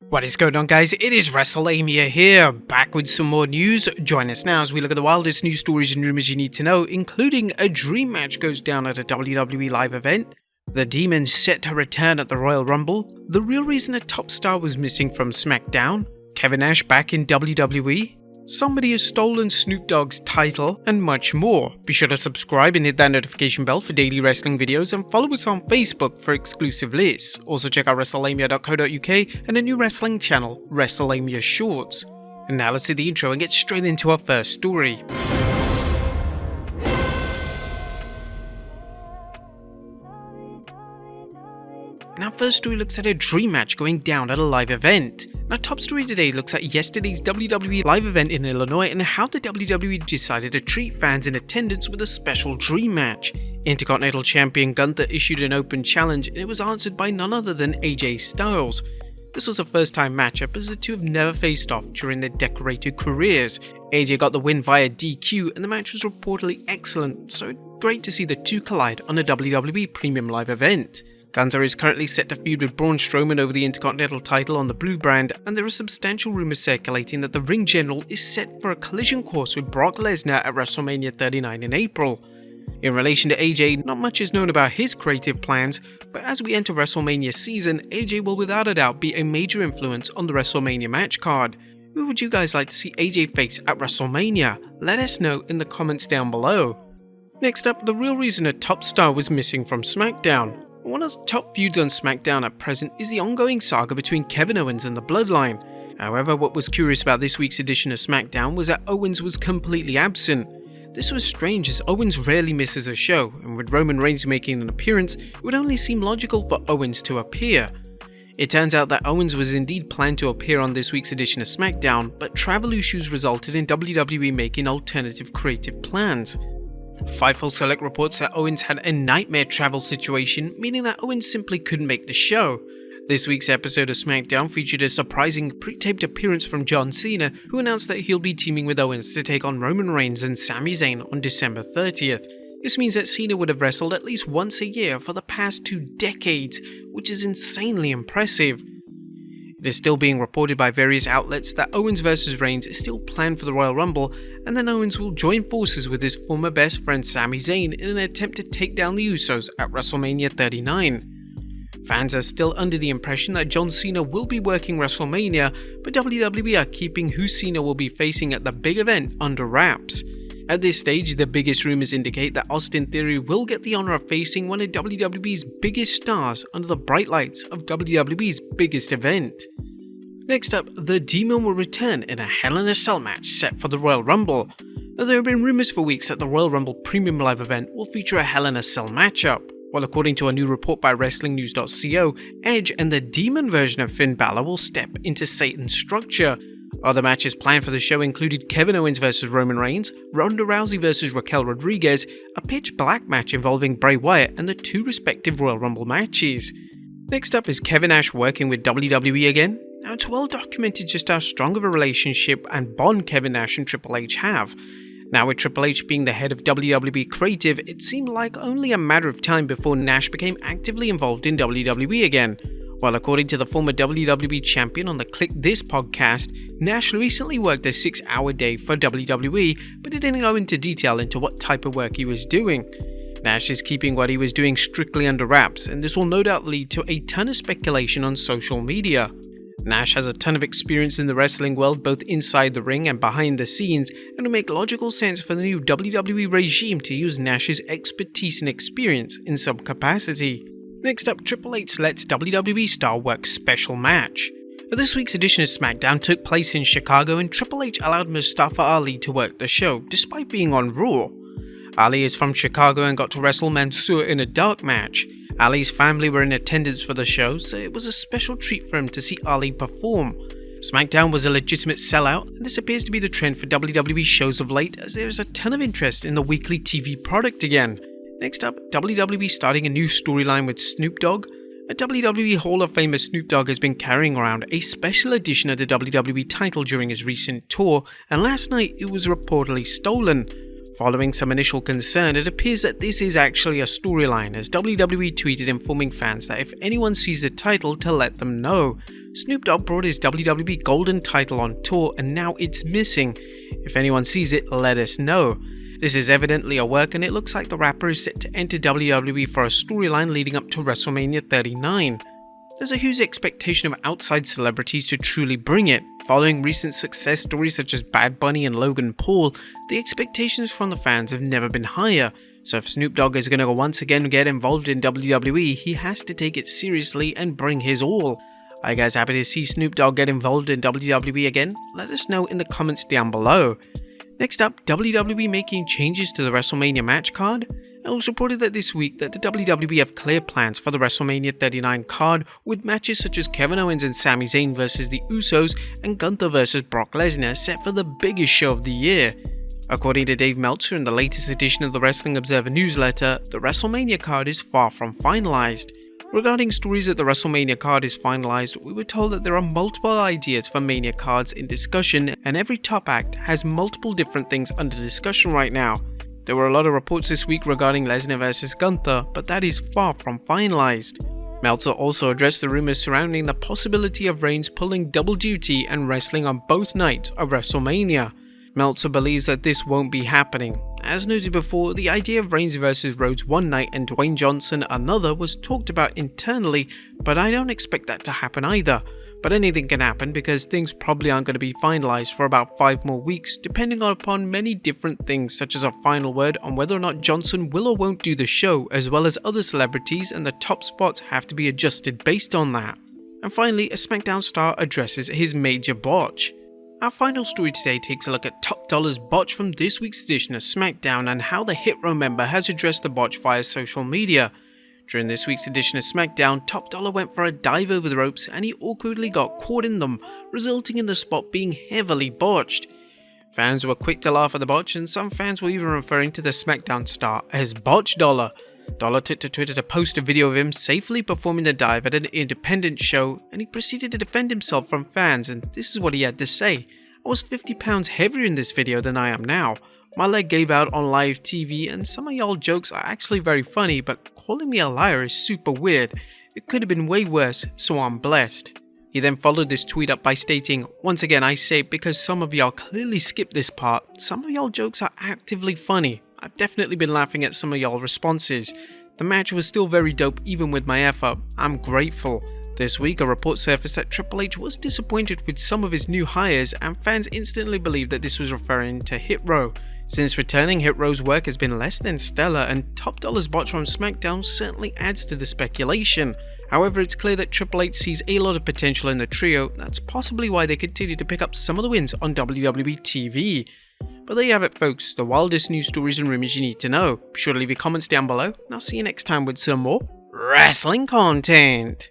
What is going on, guys? It is Wrestlelamia here, back with some more news. Join us now as we look at the wildest news stories and rumors you need to know, including a dream match goes down at a WWE live event, the Demons set to return at the Royal Rumble, the real reason a top star was missing from Smackdown, Kevin Nash back in WWE, somebody has stolen Snoop Dogg's title, and much more. Be sure to subscribe and hit that notification bell for daily wrestling videos, and follow us on Facebook for exclusive lists. Also check out Wrestlelamia.co.uk and a new wrestling channel, Wrestlelamia Shorts. And now let's see the intro and get straight into our first story. Now, first story looks at a dream match going down at a live event. Now, top story today looks at yesterday's WWE live event in Illinois and how the WWE decided to treat fans in attendance with a special dream match. Intercontinental Champion Gunther issued an open challenge and it was answered by none other than AJ Styles. This was a first time matchup as the two have never faced off during their decorated careers. AJ got the win via DQ and the match was reportedly excellent, so great to see the two collide on a WWE Premium Live event. Gunther is currently set to feud with Braun Strowman over the Intercontinental title on the Blue brand, and there are substantial rumors circulating that the Ring General is set for a collision course with Brock Lesnar at WrestleMania 39 in April. In relation to AJ, not much is known about his creative plans, but as we enter WrestleMania season, AJ will without a doubt be a major influence on the WrestleMania match card. Who would you guys like to see AJ face at WrestleMania? Let us know in the comments down below. Next up, the real reason a top star was missing from SmackDown. One of the top feuds on SmackDown at present is the ongoing saga between Kevin Owens and the Bloodline. However, what was curious about this week's edition of SmackDown was that Owens was completely absent. This was strange as Owens rarely misses a show, and with Roman Reigns making an appearance, it would only seem logical for Owens to appear. It turns out that Owens was indeed planned to appear on this week's edition of SmackDown, but travel issues resulted in WWE making alternative creative plans. Fightful Select reports that Owens had a nightmare travel situation, meaning that Owens simply couldn't make the show. This week's episode of SmackDown featured a surprising pre-taped appearance from John Cena, who announced that he'll be teaming with Owens to take on Roman Reigns and Sami Zayn on December 30th. This means that Cena would have wrestled at least once a year for the past 2 decades, which is insanely impressive. It is still being reported by various outlets that Owens vs Reigns is still planned for the Royal Rumble, and then Owens will join forces with his former best friend Sami Zayn in an attempt to take down the Usos at WrestleMania 39. Fans are still under the impression that John Cena will be working WrestleMania, but WWE are keeping who Cena will be facing at the big event under wraps. At this stage, the biggest rumors indicate that Austin Theory will get the honor of facing one of WWE's biggest stars under the bright lights of WWE's biggest event. Next up, the Demon will return in a Hell in a Cell match set for the Royal Rumble. There have been rumors for weeks that the Royal Rumble Premium Live event will feature a Hell in a Cell matchup. Well, according to a new report by WrestlingNews.co, Edge and the Demon version of Finn Balor will step into Satan's structure. Other matches planned for the show included Kevin Owens vs Roman Reigns, Ronda Rousey vs Raquel Rodriguez, a pitch black match involving Bray Wyatt, and the 2 respective Royal Rumble matches. Next up is Kevin Nash working with WWE again. Now, it's well documented just how strong of a relationship and bond Kevin Nash and Triple H have. Now, with Triple H being the head of WWE Creative, it seemed like only a matter of time before Nash became actively involved in WWE again. Well, according to the former WWE champion on the Click This podcast, Nash recently worked a 6-hour day for WWE, but he didn't go into detail into what type of work he was doing. Nash is keeping what he was doing strictly under wraps, and this will no doubt lead to a ton of speculation on social media. Nash has a ton of experience in the wrestling world, both inside the ring and behind the scenes, and it would make logical sense for the new WWE regime to use Nash's expertise and experience in some capacity. Next up, Triple H lets WWE star work special match. This week's edition of SmackDown took place in Chicago, and Triple H allowed Mustafa Ali to work the show, despite being on Raw. Ali is from Chicago and got to wrestle Mansoor in a dark match. Ali's family were in attendance for the show, so it was a special treat for him to see Ali perform. SmackDown was a legitimate sellout, and this appears to be the trend for WWE shows of late, as there is a ton of interest in the weekly TV product again. Next up, WWE starting a new storyline with Snoop Dogg. A WWE Hall of Famer Snoop Dogg has been carrying around a special edition of the WWE title during his recent tour, and last night it was reportedly stolen. Following some initial concern, it appears that this is actually a storyline, as WWE tweeted informing fans that if anyone sees the title to let them know. Snoop Dogg brought his WWE Golden title on tour and now it's missing. If anyone sees it, let us know. This is evidently a work and it looks like the rapper is set to enter WWE for a storyline leading up to WrestleMania 39. There's a huge expectation of outside celebrities to truly bring it. Following recent success stories such as Bad Bunny and Logan Paul, the expectations from the fans have never been higher. So if Snoop Dogg is going to once again get involved in WWE, he has to take it seriously and bring his all. Are you guys happy to see Snoop Dogg get involved in WWE again? Let us know in the comments down below. Next up, WWE making changes to the WrestleMania match card. It was reported that this week that the WWE have clear plans for the WrestleMania 39 card with matches such as Kevin Owens and Sami Zayn versus the Usos and Gunther versus Brock Lesnar set for the biggest show of the year. According to Dave Meltzer in the latest edition of the Wrestling Observer newsletter, the WrestleMania card is far from finalized. Regarding stories that the WrestleMania card is finalized, we were told that there are multiple ideas for Mania cards in discussion and every top act has multiple different things under discussion right now. There were a lot of reports this week regarding Lesnar vs Gunther, but that is far from finalized. Meltzer also addressed the rumors surrounding the possibility of Reigns pulling double duty and wrestling on both nights of WrestleMania. Meltzer believes that this won't be happening. As noted before, the idea of Reigns vs Rhodes one night and Dwayne Johnson another was talked about internally, but I don't expect that to happen either. But anything can happen because things probably aren't going to be finalized for about 5 more weeks, depending upon many different things such as a final word on whether or not Johnson will or won't do the show, as well as other celebrities, and the top spots have to be adjusted based on that. And finally, a Smackdown star addresses his major botch. Our final story today takes a look at Top Dollar's botch from this week's edition of Smackdown and how the Hit Row member has addressed the botch via social media. During this week's edition of Smackdown, Top Dollar went for a dive over the ropes and he awkwardly got caught in them, resulting in the spot being heavily botched. Fans were quick to laugh at the botch and some fans were even referring to the Smackdown star as Botch Dollar. Dollar took to Twitter to post a video of him safely performing the dive at an independent show and he proceeded to defend himself from fans, and this is what he had to say. I was 50 pounds heavier in this video than I am now. My leg gave out on live TV and some of y'all jokes are actually very funny, but calling me a liar is super weird. It could have been way worse, so I'm blessed. He then followed this tweet up by stating, "Once again I say because some of y'all clearly skipped this part, some of y'all jokes are actively funny. I've definitely been laughing at some of y'all responses. The match was still very dope even with my effort. I'm grateful." This week, a report surfaced that Triple H was disappointed with some of his new hires and fans instantly believed that this was referring to Hit Row. Since returning, Hit Row's work has been less than stellar and Top Dollar's botch from Smackdown certainly adds to the speculation. However, it's clear that Triple H sees a lot of potential in the trio. That's possibly why they continue to pick up some of the wins on WWE TV. But there you have it folks, the wildest news stories and rumors you need to know. Be sure to leave your comments down below and I'll see you next time with some more wrestling content.